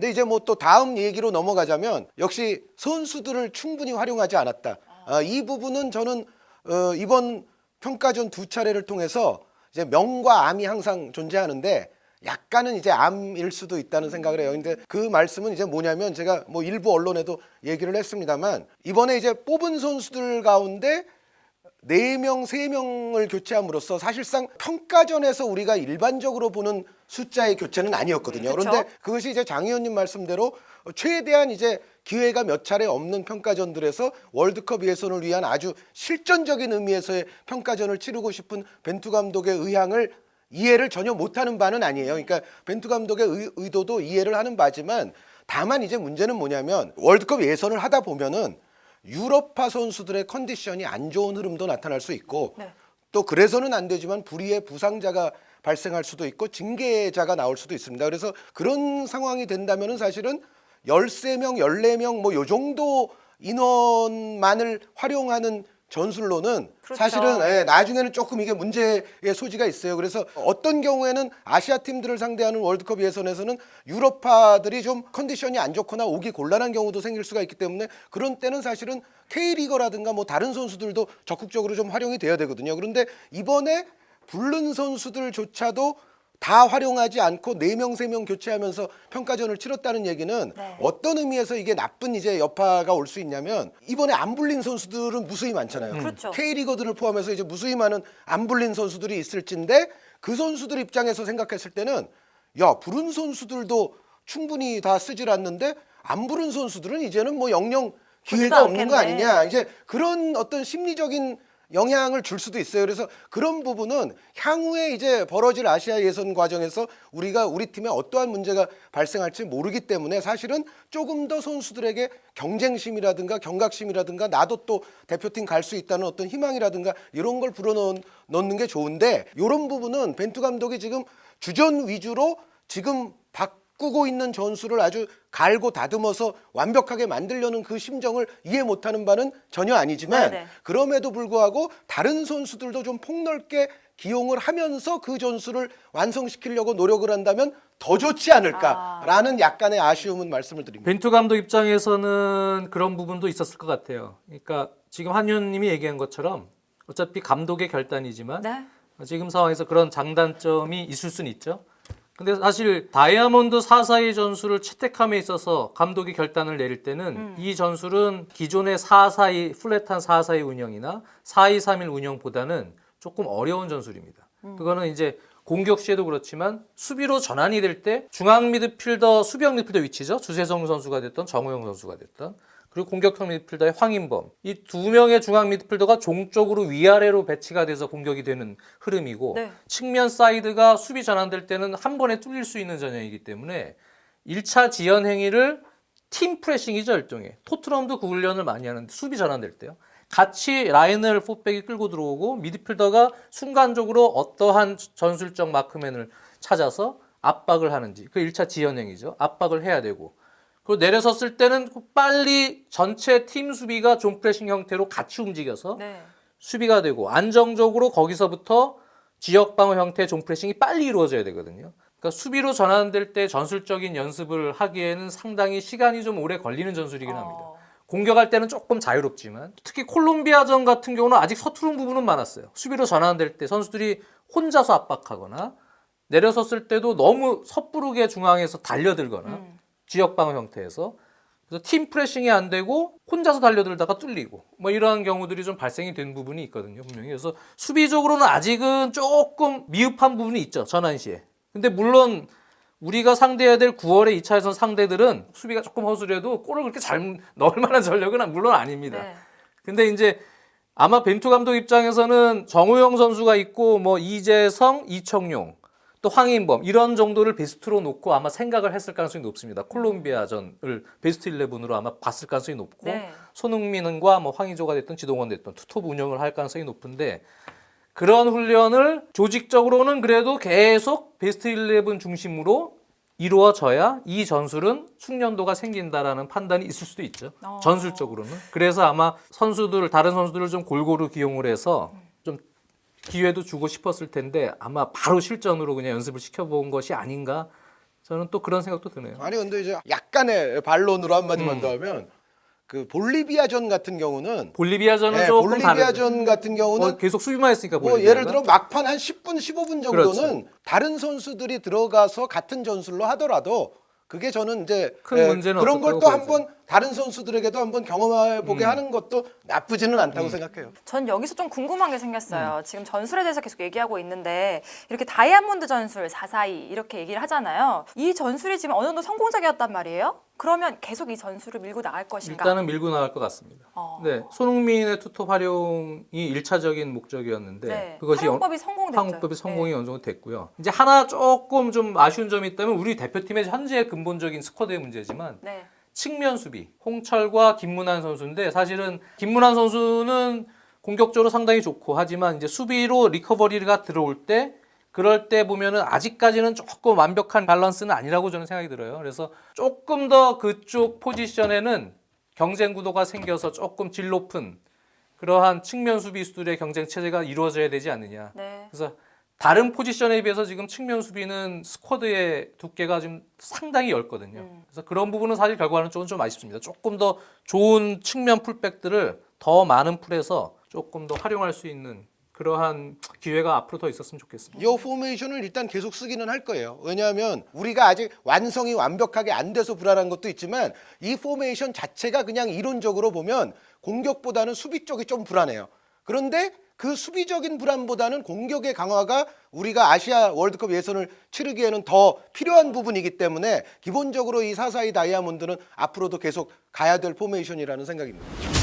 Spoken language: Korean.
근데 이제 뭐 또 다음 얘기로 넘어가자면 역시 선수들을 충분히 활용하지 않았다. 이 부분은 저는 이번 평가전 두 차례를 통해서 이제 명과 암이 항상 존재하는데 약간은 이제 암일 수도 있다는 생각을 해요. 근데 그 말씀은 이제 뭐냐면 제가 뭐 일부 언론에도 얘기를 했습니다만 이번에 이제 뽑은 선수들 가운데 4명, 3명을 교체함으로써 사실상 평가전에서 우리가 일반적으로 보는 숫자의 교체는 아니었거든요. 그쵸? 그런데 그것이 이제 장 의원님 말씀대로 최대한 이제 기회가 몇 차례 없는 평가전들에서 월드컵 예선을 위한 아주 실전적인 의미에서의 평가전을 치르고 싶은 벤투 감독의 의향을 이해를 전혀 못하는 바는 아니에요. 그러니까 벤투 감독의 의도도 이해를 하는 바지만 다만 이제 문제는 뭐냐면 월드컵 예선을 하다 보면은 유럽파 선수들의 컨디션이 안 좋은 흐름도 나타날 수 있고 네. 또 그래서는 안 되지만 불의의 부상자가 발생할 수도 있고 징계자가 나올 수도 있습니다. 그래서 그런 상황이 된다면은 사실은 13명, 14명 뭐 요 정도 인원만을 활용하는 전술로는 그렇죠. 사실은 나중에는 조금 이게 문제의 소지가 있어요. 그래서 어떤 경우에는 아시아 팀들을 상대하는 월드컵 예선에서는 유럽파들이 좀 컨디션이 안 좋거나 오기 곤란한 경우도 생길 수가 있기 때문에 그런 때는 사실은 K리거라든가 뭐 다른 선수들도 적극적으로 좀 활용이 돼야 되거든요. 그런데 이번에 부른 선수들조차도 다 활용하지 않고 4명, 3명 교체하면서 평가전을 치렀다는 얘기는 네. 어떤 의미에서 이게 나쁜 이제 여파가 올 수 있냐면 이번에 안 불린 선수들은 무수히 많잖아요. 그렇죠. K리거들을 포함해서 이제 무수히 많은 안 불린 선수들이 있을진데 그 선수들 입장에서 생각했을 때는 야, 부른 선수들도 충분히 다 쓰질 않는데 안 부른 선수들은 이제는 뭐 영영 기회가 없는 거 않겠네. 아니냐. 이제 그런 어떤 심리적인 영향을 줄 수도 있어요. 그래서 그런 부분은 향후에 이제 벌어질 아시아 예선 과정에서 우리 팀에 어떠한 문제가 발생할지 모르기 때문에 사실은 조금 더 선수들에게 경쟁심이라든가 경각심이라든가 나도 또 대표팀 갈 수 있다는 어떤 희망이라든가 이런 걸 불어넣는 게 좋은데 이런 부분은 벤투 감독이 지금 주전 위주로 지금 바꾸고 있는 전술을 아주 갈고 다듬어서 완벽하게 만들려는 그 심정을 이해 못하는 바는 전혀 아니지만 네네. 그럼에도 불구하고 다른 선수들도 좀 폭넓게 기용을 하면서 그 전술을 완성시키려고 노력을 한다면 더 좋지 않을까라는 약간의 아쉬움은 말씀을 드립니다. 벤투 감독 입장에서는 그런 부분도 있었을 것 같아요. 그러니까 지금 한 의원님이 얘기한 것처럼 어차피 감독의 결단이지만 네. 지금 상황에서 그런 장단점이 있을 수는 있죠. 근데 사실 다이아몬드 4-4-2 전술을 채택함에 있어서 감독이 결단을 내릴 때는 이 전술은 기존의 4-4-2 플랫한 4-4-2 운영이나 4-2-3-1 운영보다는 조금 어려운 전술입니다. 그거는 이제 공격 시에도 그렇지만 수비로 전환이 될 때 중앙 미드필더, 수비형 미드필더 위치죠. 주세성 선수가 됐던 정우영 선수가 됐던 그리고 공격형 미드필더의 황인범. 이 두 명의 중앙 미드필더가 종적으로 위아래로 배치가 돼서 공격이 되는 흐름이고 네. 측면 사이드가 수비 전환될 때는 한 번에 뚫릴 수 있는 전형이기 때문에 1차 지연 행위를 팀 프레싱이죠, 일종의. 토트넘도 그 훈련을 많이 하는데 수비 전환될 때요. 같이 라인을 포백이 끌고 들어오고 미드필더가 순간적으로 어떠한 전술적 마크맨을 찾아서 압박을 하는지 그 1차 지연 행위죠. 압박을 해야 되고 그리고 내려섰을 때는 빨리 전체 팀 수비가 존 프레싱 형태로 같이 움직여서 네. 수비가 되고 안정적으로 거기서부터 지역 방어 형태의 존 프레싱이 빨리 이루어져야 되거든요. 그러니까 수비로 전환될 때 전술적인 연습을 하기에는 상당히 시간이 좀 오래 걸리는 전술이긴 합니다. 공격할 때는 조금 자유롭지만 특히 콜롬비아전 같은 경우는 아직 서투른 부분은 많았어요. 수비로 전환될 때 선수들이 혼자서 압박하거나 내려섰을 때도 너무 섣부르게 중앙에서 달려들거나 지역 방어 형태에서 그래서 팀 프레싱이 안 되고 혼자서 달려들다가 뚫리고 뭐 이러한 경우들이 좀 발생이 된 부분이 있거든요, 분명히. 그래서 수비적으로는 아직은 조금 미흡한 부분이 있죠, 전환 시에. 근데 물론 우리가 상대해야 될 9월의 2차 예선 상대들은 수비가 조금 허술해도 골을 그렇게 잘 넣을 만한 전력은 물론 아닙니다. 네. 근데 이제 아마 벤투 감독 입장에서는 정우영 선수가 있고 뭐 이재성, 이청용 또 황인범 이런 정도를 베스트로 놓고 아마 생각을 했을 가능성이 높습니다. 콜롬비아전을 베스트 11으로 아마 봤을 가능성이 높고 네. 손흥민과 뭐 황의조가 됐든 지동원 됐든 투톱 운영을 할 가능성이 높은데 그런 훈련을 조직적으로는 그래도 계속 베스트 11 중심으로 이루어져야 이 전술은 숙련도가 생긴다라는 판단이 있을 수도 있죠. 전술적으로는. 그래서 아마 다른 선수들을 좀 골고루 기용을 해서 좀 기회도 주고 싶었을 텐데 아마 바로 실전으로 그냥 연습을 시켜본 것이 아닌가 저는 또 그런 생각도 드네요. 아니 근데 이제 약간의 반론으로 한마디만 더 하면 그 볼리비아전 같은 경우는 볼리비아전은 네, 조금 볼리비아전 같은 경우는 계속 수비만 했으니까 뭐 볼리비아가. 예를 들어 막판 한 10분, 15분 정도는 다른 선수들이 들어가서 같은 전술로 하더라도 그게 저는 이제 큰 문제는 그런 걸 없었다고 또 보여져요. 한번 다른 선수들에게도 한번 경험해 보게 하는 것도 나쁘지는 않다고 생각해요. 전 여기서 좀 궁금한 게 생겼어요. 지금 전술에 대해서 계속 얘기하고 있는데 이렇게 다이아몬드 전술 442 이렇게 얘기를 하잖아요. 이 전술이 지금 어느 정도 성공적이었단 말이에요. 그러면 계속 이 전술을 밀고 나갈 것인가? 일단은 밀고 나갈 것 같습니다. 네, 손흥민의 투톱 활용이 1차적인 목적이었는데 네, 그것이 활용법이 성공됐죠. 활용법이 성공이 어느 정도 됐고요. 이제 하나 조금 좀 아쉬운 점이 있다면 우리 대표팀의 현재 근본적인 스쿼드의 문제지만 네. 측면 수비, 홍철과 김문환 선수인데 사실은 김문환 선수는 공격적으로 상당히 좋고 하지만 이제 수비로 리커버리가 들어올 때 그럴 때 보면은 아직까지는 조금 완벽한 밸런스는 아니라고 저는 생각이 들어요. 그래서 조금 더 그쪽 포지션에는 경쟁 구도가 생겨서 조금 질 높은 그러한 측면 수비수들의 경쟁 체제가 이루어져야 되지 않느냐. 네. 그래서 다른 포지션에 비해서 지금 측면 수비는 스쿼드의 두께가 좀 상당히 얇거든요. 그래서 그런 부분은 사실 결과는 좀 아쉽습니다. 조금 더 좋은 측면 풀백들을 더 많은 풀에서 조금 더 활용할 수 있는 그러한 기회가 앞으로 더 있었으면 좋겠습니다. 이 포메이션을 일단 계속 쓰기는 할 거예요. 왜냐하면 우리가 아직 완성이 완벽하게 안 돼서 불안한 것도 있지만 이 포메이션 자체가 그냥 이론적으로 보면 공격보다는 수비 쪽이 좀 불안해요. 그런데 그 수비적인 불안보다는 공격의 강화가 우리가 아시아 월드컵 예선을 치르기에는 더 필요한 부분이기 때문에 기본적으로 이 442 다이아몬드는 앞으로도 계속 가야 될 포메이션이라는 생각입니다.